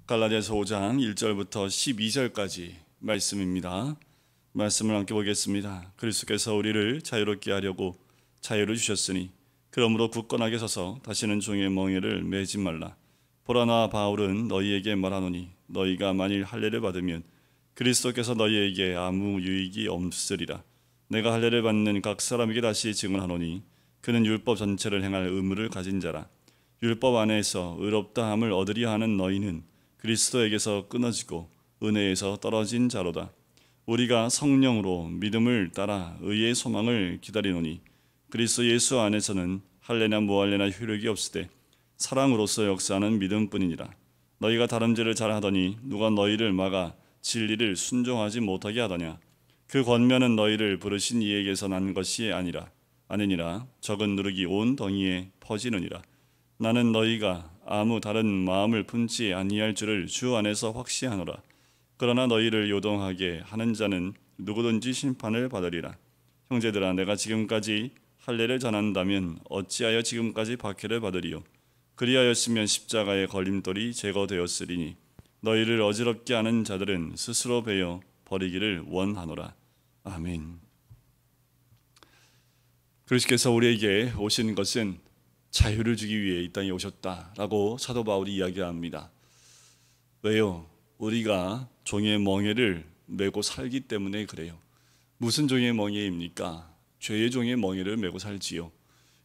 갈라디아서 5장 1절부터 12절까지 말씀입니다. 말씀을 함께 보겠습니다. 그리스도께서 우리를 자유롭게 하려고 자유를 주셨으니 그러므로 굳건하게 서서 다시는 종의 멍에를 매지 말라. 보라, 나 바울은 너희에게 말하노니 너희가 만일 할례를 받으면 그리스도께서 너희에게 아무 유익이 없으리라. 내가 할례를 받는 각 사람에게 다시 증언하노니 그는 율법 전체를 행할 의무를 가진 자라. 율법 안에서 의롭다 함을 얻으려 하는 너희는 그리스도에게서 끊어지고 은혜에서 떨어진 자로다. 우리가 성령으로 믿음을 따라 의의 소망을 기다리노니 그리스도 예수 안에서는 할례나 무할례나 효력이 없으되 사랑으로서 역사하는 믿음뿐이니라. 너희가 다름질을 잘하더니 누가 너희를 막아 진리를 순종하지 못하게 하더냐. 그 권면은 너희를 부르신 이에게서 난 것이 아니니라. 적은 누룩이 온 덩이에 퍼지느니라. 나는 너희가 아무 다른 마음을 품지 아니할 줄을 주 안에서 확신하노라. 그러나 너희를 요동하게 하는 자는 누구든지 심판을 받으리라. 형제들아, 내가 지금까지 할례를 전한다면 어찌하여 지금까지 박해를 받으리요. 그리하였으면 십자가의 걸림돌이 제거되었으리니 너희를 어지럽게 하는 자들은 스스로 베어 버리기를 원하노라. 아멘. 그리스도께서 우리에게 오신 것은 자유를 주기 위해 이 땅에 오셨다라고 사도 바울이 이야기합니다. 왜요? 우리가 종의 멍에를 메고 살기 때문에 그래요. 무슨 종의 멍에입니까? 죄의 종의 멍에를 메고 살지요.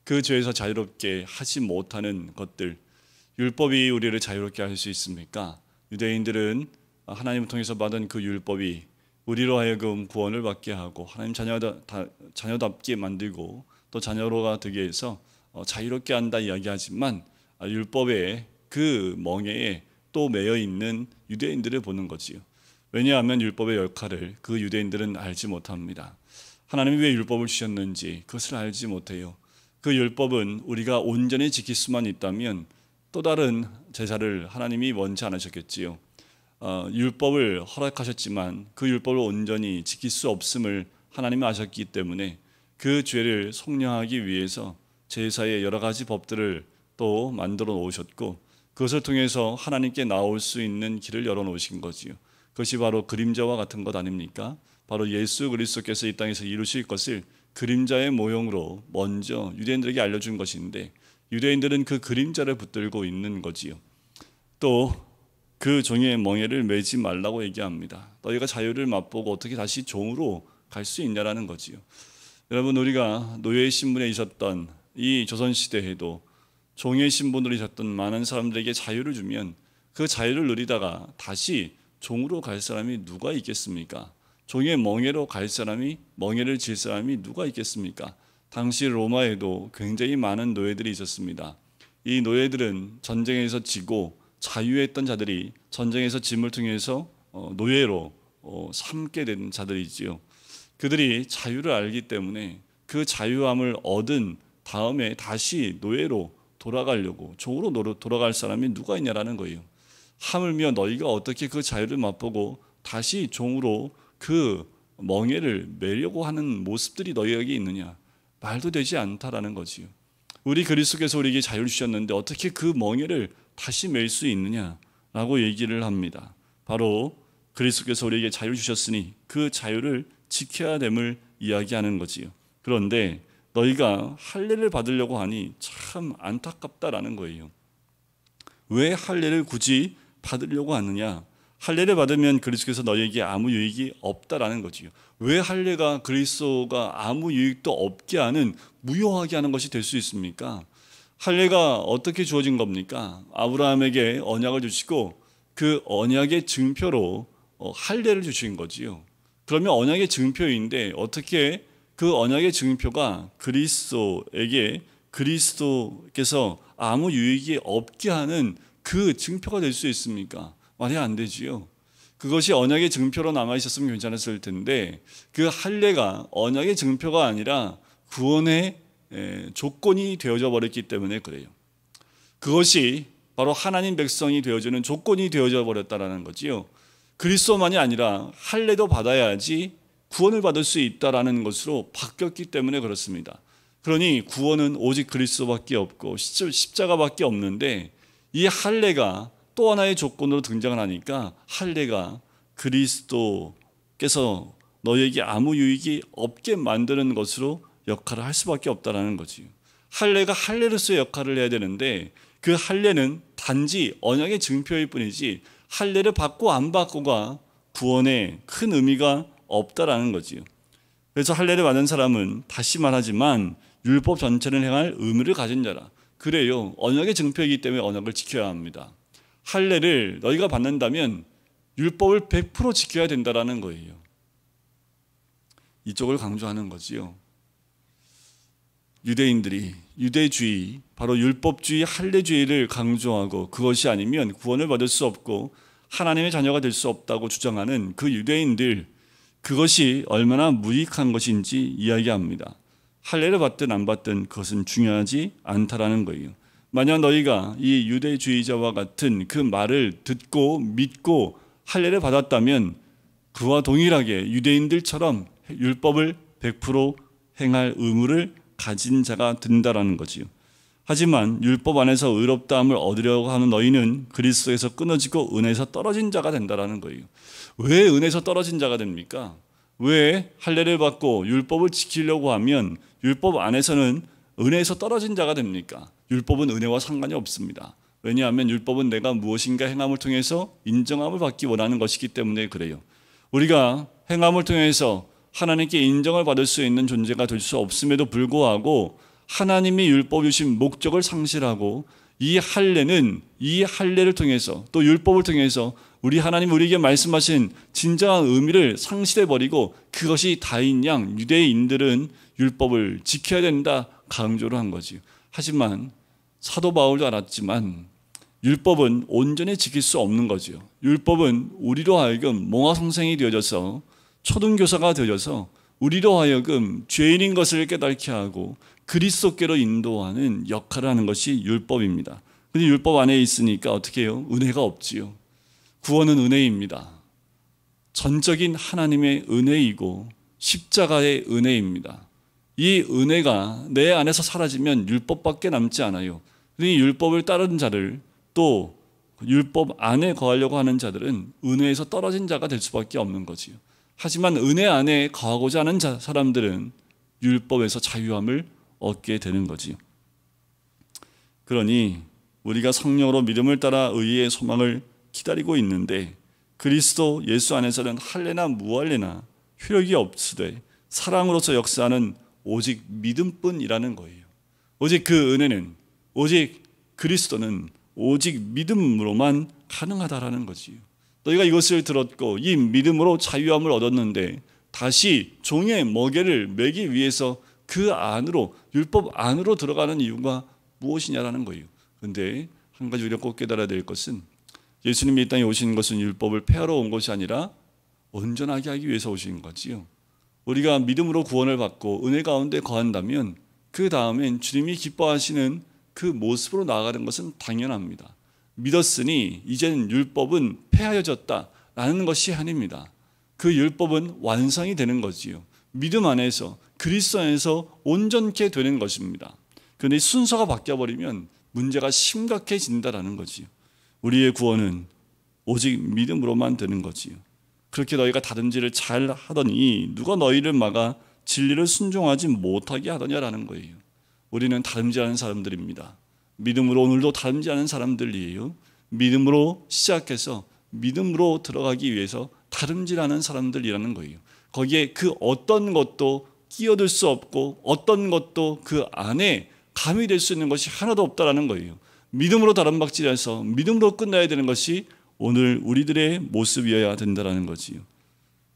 그 죄에서 자유롭게 하지 못하는 것들, 율법이 우리를 자유롭게 할 수 있습니까? 유대인들은 하나님을 통해서 받은 그 율법이 우리로 하여금 구원을 받게 하고 하나님 자녀답게 만들고 또 자녀로가 되게 해서 자유롭게 한다 이야기하지만 율법의 그 멍에에 또 매여 있는 유대인들을 보는 거지요. 왜냐하면 율법의 역할을 그 유대인들은 알지 못합니다. 하나님이 왜 율법을 주셨는지 그것을 알지 못해요. 그 율법은 우리가 온전히 지킬 수만 있다면 또 다른 제사를 하나님이 원치 않으셨겠지요. 율법을 허락하셨지만 그 율법을 온전히 지킬 수 없음을 하나님이 아셨기 때문에 그 죄를 속량하기 위해서 제사의 여러 가지 법들을 또 만들어 놓으셨고 그것을 통해서 하나님께 나올 수 있는 길을 열어 놓으신 거지요. 그것이 바로 그림자와 같은 것 아닙니까? 바로 예수 그리스도께서 이 땅에서 이루실 것을 그림자의 모형으로 먼저 유대인들에게 알려준 것인데 유대인들은 그 그림자를 붙들고 있는 거지요. 또 그 종의 멍에를 매지 말라고 얘기합니다. 너희가 자유를 맛보고 어떻게 다시 종으로 갈 수 있냐라는 거지요. 여러분, 우리가 노예 신분에 있었던 이 조선시대에도 종의 신분으로 있었던 많은 사람들에게 자유를 주면 그 자유를 누리다가 다시 종으로 갈 사람이 누가 있겠습니까? 종의 멍에로 갈 사람이, 멍에를 질 사람이 누가 있겠습니까? 당시 로마에도 굉장히 많은 노예들이 있었습니다. 이 노예들은 전쟁에서 지고 자유했던 자들이 전쟁에서 짐을 통해서 노예로 삼게 된 자들이지요. 그들이 자유를 알기 때문에 그 자유함을 얻은 다음에 다시 노예로 돌아가려고 종으로 돌아갈 사람이 누가 있냐라는 거예요. 하물며 너희가 어떻게 그 자유를 맛보고 다시 종으로 그 멍에를 매려고 하는 모습들이 너희에게 있느냐? 말도 되지 않다라는 거지요. 우리 그리스도께서 우리에게 자유를 주셨는데 어떻게 그 멍에를 다시 맬 수 있느냐라고 얘기를 합니다. 바로 그리스도께서 우리에게 자유를 주셨으니 그 자유를 지켜야 됨을 이야기하는 거지요. 그런데 너희가 할례를 받으려고 하니 참 안타깝다라는 거예요. 왜 할례를 굳이 받으려고 하느냐? 할례를 받으면 그리스도께서 너희에게 아무 유익이 없다라는 거지요. 왜 할례가 그리스도가 아무 유익도 없게 하는, 무효하게 하는 것이 될 수 있습니까? 할례가 어떻게 주어진 겁니까? 아브라함에게 언약을 주시고 그 언약의 증표로 할례를 주신 거지요. 그러면 언약의 증표인데 어떻게 그 언약의 증표가 그리스도에게 그리스도께서 아무 유익이 없게 하는 그 증표가 될 수 있습니까? 말이 안 되지요. 그것이 언약의 증표로 남아 있었으면 괜찮았을 텐데 그 할례가 언약의 증표가 아니라 구원의 조건이 되어져 버렸기 때문에 그래요. 그것이 바로 하나님 백성이 되어주는 조건이 되어져 버렸다라는 거지요. 그리스도만이 아니라 할례도 받아야지 구원을 받을 수 있다라는 것으로 바뀌었기 때문에 그렇습니다. 그러니 구원은 오직 그리스도밖에 없고 십자가밖에 없는데 이 할례가 또 하나의 조건으로 등장을 하니까 할례가 그리스도께서 너에게 아무 유익이 없게 만드는 것으로 역할을 할 수밖에 없다라는 거지요. 할례가 할례로서의 역할을 해야 되는데 그 할례는 단지 언약의 증표일 뿐이지 할례를 받고 안 받고가 구원에 큰 의미가 없다라는 거지요. 그래서 할례를 받은 사람은 다시 말하지만 율법 전체를 행할 의무를 가진 자라. 그래요. 언약의 증표이기 때문에 언약을 지켜야 합니다. 할례를 너희가 받는다면 율법을 100% 지켜야 된다라는 거예요. 이쪽을 강조하는 거지요. 유대인들이 유대주의, 바로 율법주의, 할례주의를 강조하고 그것이 아니면 구원을 받을 수 없고 하나님의 자녀가 될 수 없다고 주장하는 그 유대인들, 그것이 얼마나 무익한 것인지 이야기합니다. 할례를 받든 안 받든 그것은 중요하지 않다라는 거예요. 만약 너희가 이 유대주의자와 같은 그 말을 듣고 믿고 할례를 받았다면 그와 동일하게 유대인들처럼 율법을 100% 행할 의무를 가진 자가 된다라는 거지요. 하지만 율법 안에서 의롭다함을 얻으려고 하는 너희는 그리스도에서 끊어지고 은혜에서 떨어진 자가 된다라는 거예요. 왜 은혜에서 떨어진 자가 됩니까? 왜 할례를 받고 율법을 지키려고 하면 율법 안에서는 은혜에서 떨어진 자가 됩니까? 율법은 은혜와 상관이 없습니다. 왜냐하면 율법은 내가 무엇인가 행함을 통해서 인정함을 받기 원하는 것이기 때문에 그래요. 우리가 행함을 통해서 하나님께 인정을 받을 수 있는 존재가 될 수 없음에도 불구하고 하나님이 율법 주신 목적을 상실하고 이 할례를 통해서 또 율법을 통해서 우리 하나님 우리에게 말씀하신 진정한 의미를 상실해버리고 그것이 다인 양 유대인들은 율법을 지켜야 된다 강조를 한 거지. 하지만 사도 바울도 알았지만 율법은 온전히 지킬 수 없는 거죠. 율법은 우리로 하여금 몽화성생이 되어져서 초등교사가 되어져서 우리로 하여금 죄인인 것을 깨닫게 하고 그리스도께로 인도하는 역할을 하는 것이 율법입니다. 그런데 율법 안에 있으니까 어떻게 해요? 은혜가 없지요. 구원은 은혜입니다. 전적인 하나님의 은혜이고 십자가의 은혜입니다. 이 은혜가 내 안에서 사라지면 율법밖에 남지 않아요. 이 율법을 따르는 자를 또 율법 안에 거하려고 하는 자들은 은혜에서 떨어진 자가 될 수밖에 없는 거지요. 하지만 은혜 안에 거하고자 하는 사람들은 율법에서 자유함을 얻게 되는 거지요. 그러니 우리가 성령으로 믿음을 따라 의의 소망을 기다리고 있는데 그리스도 예수 안에서는 할례나 무할례나 효력이 없으되 사랑으로서 역사하는 오직 믿음뿐이라는 거예요. 오직 그 은혜는, 오직 그리스도는 오직 믿음으로만 가능하다라는 거지요. 너희가 이것을 들었고 이 믿음으로 자유함을 얻었는데 다시 종의 멍에를 매기 위해서 그 안으로, 율법 안으로 들어가는 이유가 무엇이냐라는 거예요. 그런데 한 가지 우리가 꼭 깨달아야 될 것은 예수님이 이 땅에 오신 것은 율법을 폐하러 온 것이 아니라 온전하게 하기 위해서 오신 거지요. 우리가 믿음으로 구원을 받고 은혜 가운데 거한다면 그 다음엔 주님이 기뻐하시는 그 모습으로 나아가는 것은 당연합니다. 믿었으니 이제는 율법은 폐하여졌다라는 것이 아닙니다. 그 율법은 완성이 되는 거지요. 믿음 안에서 그리스도 안에서 온전케 되는 것입니다. 그런데 순서가 바뀌어버리면 문제가 심각해진다라는 거지요. 우리의 구원은 오직 믿음으로만 되는 거지요. 그렇게 너희가 다름질을 잘 하더니 누가 너희를 막아 진리를 순종하지 못하게 하더냐라는 거예요. 우리는 다름질하는 사람들입니다. 믿음으로 오늘도 다름질하는 사람들이에요. 믿음으로 시작해서 믿음으로 들어가기 위해서 다름질하는 사람들이라는 거예요. 거기에 그 어떤 것도 끼어들 수 없고 어떤 것도 그 안에 가미될 수 있는 것이 하나도 없다라는 거예요. 믿음으로 다름박질해서 믿음으로 끝나야 되는 것이 오늘 우리들의 모습이어야 된다는 거지요.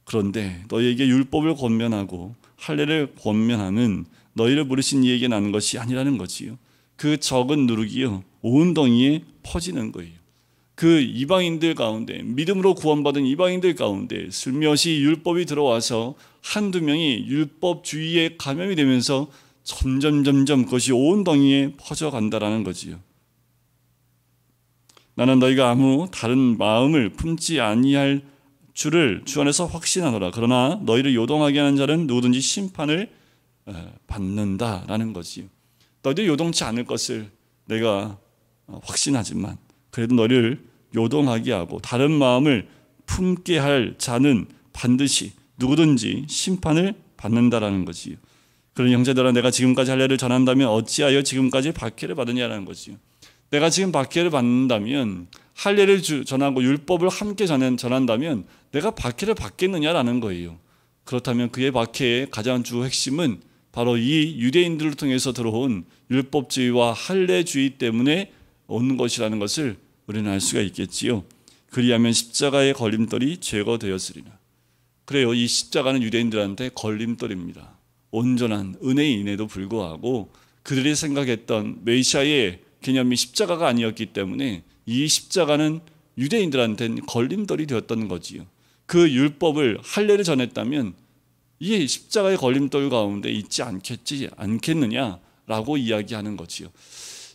그런데 너희에게 율법을 권면하고 할례를 권면하는 너희를 부르신 이에게 나는 것이 아니라는 거지요. 그 적은 누룩이요 온 덩이에 퍼지는 거예요. 그 이방인들 가운데, 믿음으로 구원받은 이방인들 가운데 슬며시 율법이 들어와서 한두 명이 율법주의에 감염이 되면서 점점 그것이 온 덩이에 퍼져간다라는 거지요. 나는 너희가 아무 다른 마음을 품지 아니할 줄을 주 안에서 확신하노라. 그러나 너희를 요동하게 하는 자는 누구든지 심판을 받는다라는 거지요. 너희들 요동치 않을 것을 내가 확신하지만 그래도 너희를 요동하게 하고 다른 마음을 품게 할 자는 반드시 누구든지 심판을 받는다라는 거지요. 그런 형제들아, 내가 지금까지 할례를 전한다면 어찌하여 지금까지 박해를 받으냐라는 거지요. 내가 지금 박해를 받는다면, 할례를 전하고 율법을 함께 전한다면 내가 박해를 받겠느냐라는 거예요. 그렇다면 그의 박해의 가장 주 핵심은 바로 이 유대인들을 통해서 들어온 율법주의와 할례주의 때문에 온 것이라는 것을 우리는 알 수가 있겠지요. 그리하면 십자가의 걸림돌이 제거되었으리라. 그래요. 이 십자가는 유대인들한테 걸림돌입니다. 온전한 은혜인에도 불구하고 그들이 생각했던 메시아의 개념이 십자가가 아니었기 때문에 이 십자가는 유대인들한테는 걸림돌이 되었던 거지요. 그 율법을, 할례를 전했다면 이 십자가의 걸림돌 가운데 있지 않겠느냐라고 이야기하는 거지요.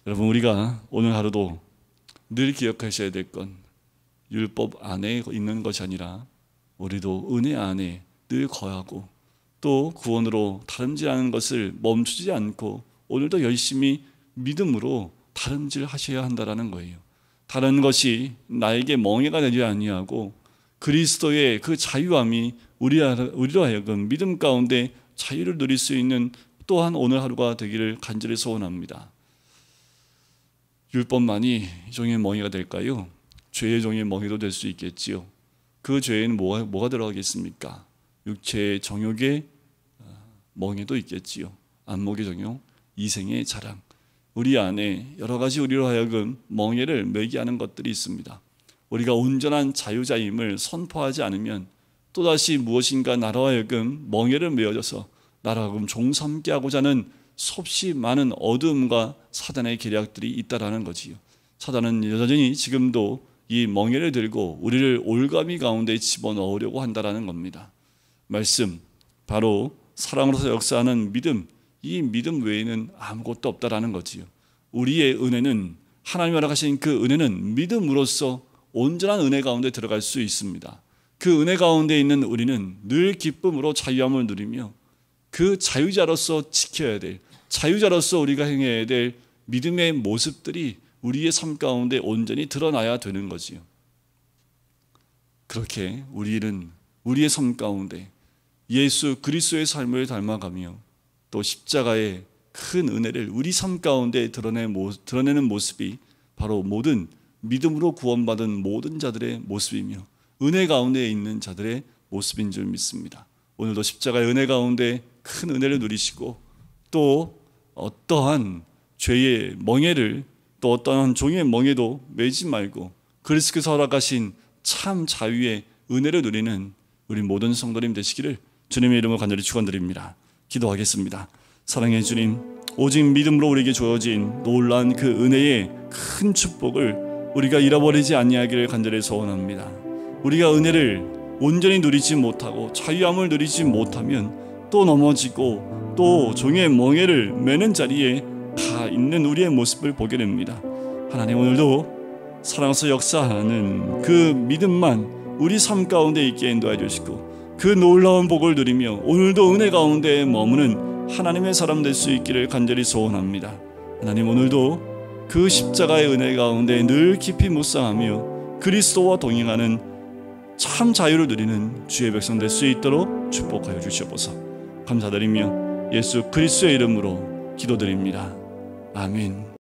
여러분, 우리가 오늘 하루도 늘 기억하셔야 될 건 율법 안에 있는 것이 아니라 우리도 은혜 안에 늘 거하고 또 구원으로 다름질하는 것을 멈추지 않고 오늘도 열심히 믿음으로 다름질하셔야 한다라는 거예요. 다른 것이 나에게 멍해가 되지 아니하고 그리스도의 그 자유함이 우리로 하여금 믿음 가운데 자유를 누릴 수 있는 또한 오늘 하루가 되기를 간절히 소원합니다. 율법만이 종의 멍해가 될까요? 죄의 종의 멍해도 될 수 있겠지요. 그 죄에는 뭐가 들어가겠습니까? 육체의 정욕의 멍해도 있겠지요. 안목의 정욕, 이생의 자랑. 우리 안에 여러 가지 우리로 하여금 멍해를 매게 하는 것들이 있습니다. 우리가 온전한 자유자임을 선포하지 않으면 또다시 무엇인가 나로 하여금 멍해를 메어져서 나로 하여금 종삼게 하고자 하는 섭씨 많은 어둠과 사단의 계략들이 있다라는 거지요. 사단은 여전히 지금도 이 멍해를 들고 우리를 올가미 가운데 집어넣으려고 한다라는 겁니다. 말씀, 바로 사랑으로서 역사하는 믿음, 이 믿음 외에는 아무것도 없다라는 거지요. 우리의 은혜는, 하나님이 허락하신 그 은혜는 믿음으로써 온전한 은혜 가운데 들어갈 수 있습니다. 그 은혜 가운데 있는 우리는 늘 기쁨으로 자유함을 누리며 그 자유자로서 지켜야 될, 자유자로서 우리가 행해야 될 믿음의 모습들이 우리의 삶 가운데 온전히 드러나야 되는 거지요. 그렇게 우리는 우리의 삶 가운데 예수 그리스도의 삶을 닮아가며 또 십자가의 큰 은혜를 우리 삶 가운데 드러내는 모습이 바로 모든 믿음으로 구원받은 모든 자들의 모습이며 은혜 가운데 있는 자들의 모습인 줄 믿습니다. 오늘도 십자가의 은혜 가운데 큰 은혜를 누리시고 또 어떠한 죄의 멍해를, 또 어떠한 종의 멍해도 매지 말고 그리스도께서 허락하신 참 자유의 은혜를 누리는 우리 모든 성도님 되시기를 주님의 이름으로 간절히 축원드립니다. 기도하겠습니다. 사랑의 주님, 오직 믿음으로 우리에게 주어진 놀라운 그 은혜의 큰 축복을 우리가 잃어버리지 아니하기를 간절히 소원합니다. 우리가 은혜를 온전히 누리지 못하고 자유함을 누리지 못하면 또 넘어지고 또 종의 멍해를 매는 자리에 가 있는 우리의 모습을 보게 됩니다. 하나님, 오늘도 사랑으로서 역사하는 그 믿음만 우리 삶 가운데 있게 인도해 주시고 그 놀라운 복을 누리며 오늘도 은혜 가운데 머무는 하나님의 사람 될 수 있기를 간절히 소원합니다. 하나님, 오늘도 그 십자가의 은혜 가운데 늘 깊이 묵상하며 그리스도와 동행하는 참 자유를 누리는 주의 백성 될 수 있도록 축복하여 주시옵소서. 감사드리며 예수 그리스도의 이름으로 기도드립니다. 아멘.